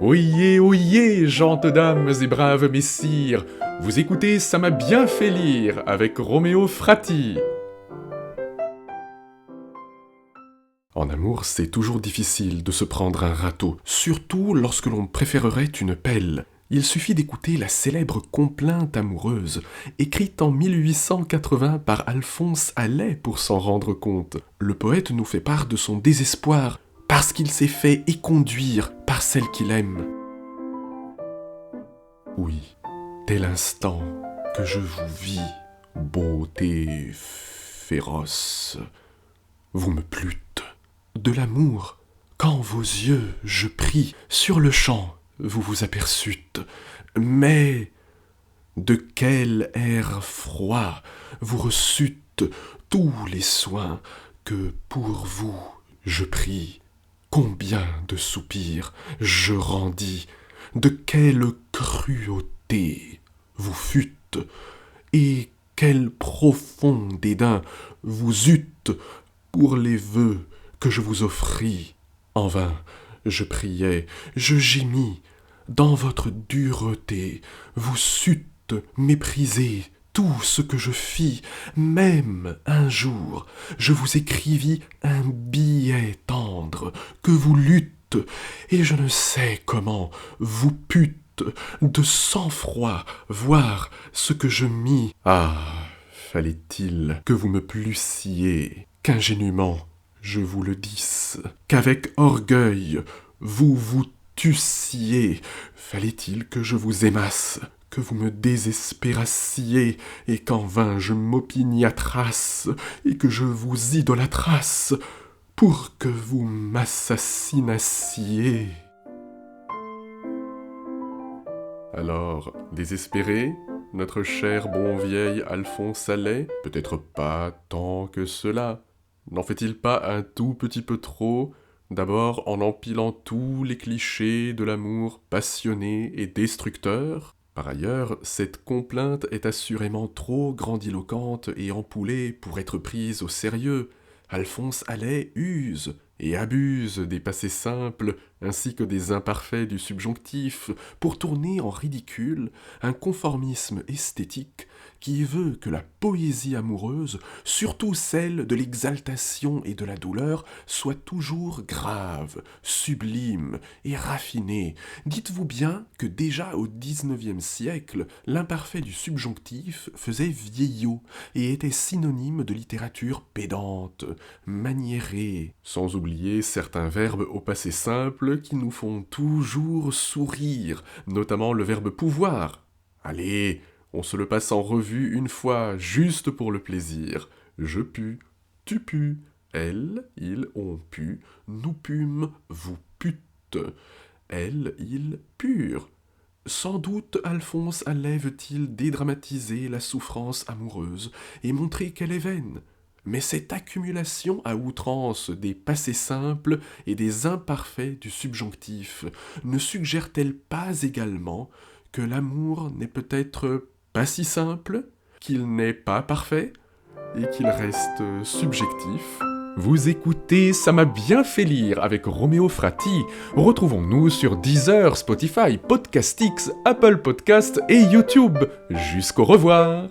Oyez, gentes dames et braves messires, vous écoutez Ça m'a bien fait lire avec Roméo Frati. En amour, c'est toujours difficile de se prendre un râteau, surtout lorsque l'on préférerait une pelle. Il suffit d'écouter la célèbre complainte amoureuse, écrite en 1880 par Alphonse Allais pour s'en rendre compte. Le poète nous fait part de son désespoir, parce qu'il s'est fait éconduire par celle qu'il aime. Oui, dès l'instant que je vous vis, beauté féroce, vous me plûtes. De l'amour, quand vos yeux, je prie, sur le champ, vous vous aperçûtes, mais de quel air froid vous reçûtes tous les soins que pour vous je prie. Combien de soupirs je rendis, de quelle cruauté vous fûtes, et quel profond dédain vous eûtes pour les vœux que je vous offris. En vain, je priais, je gémis, dans votre dureté, vous sûtes mépriser tout ce que je fis, même un jour, je vous écrivis un billet tendre que vous lûtes, et je ne sais comment vous pûtes de sang-froid voir ce que je mis. Ah, fallait-il que vous me plussiez, qu'ingénument je vous le disse, qu'avec orgueil vous vous tussiez, fallait-il que je vous aimasse, que vous me désespérassiez, et qu'en vain je m'opiniâtrasse, et que je vous idolâtrasse, pour que vous m'assassinassiez. Alors, désespéré, notre cher bon vieil Alphonse Allais, peut-être pas tant que cela, n'en fait-il pas un tout petit peu trop, d'abord en empilant tous les clichés de l'amour passionné et destructeur? Par ailleurs, cette complainte est assurément trop grandiloquente et ampoulée pour être prise au sérieux. Alphonse Allais use et abuse des passés simples ainsi que des imparfaits du subjonctif pour tourner en ridicule un conformisme esthétique qui veut que la poésie amoureuse, surtout celle de l'exaltation et de la douleur, soit toujours grave, sublime et raffinée. Dites-vous bien que déjà au XIXe siècle, l'imparfait du subjonctif faisait vieillot et était synonyme de littérature pédante, maniérée, sans oublier certains verbes au passé simple qui nous font toujours sourire, notamment le verbe pouvoir. Allez, on se le passe en revue une fois, juste pour le plaisir. Je pus, tu pus, elle, ils, on put, nous pûmes, vous pûtes, elle, ils purent. Sans doute Alphonse Allais veut-il dédramatiser la souffrance amoureuse et montrer qu'elle est vaine. Mais cette accumulation à outrance des passés simples et des imparfaits du subjonctif ne suggère-t-elle pas également que l'amour n'est peut-être pas si simple, qu'il n'est pas parfait, et qu'il reste subjectif? Vous écoutez Ça m'a bien fait lire avec Roméo Frati. Retrouvons-nous sur Deezer, Spotify, Podcastix, Apple Podcast et YouTube. Jusqu'au revoir.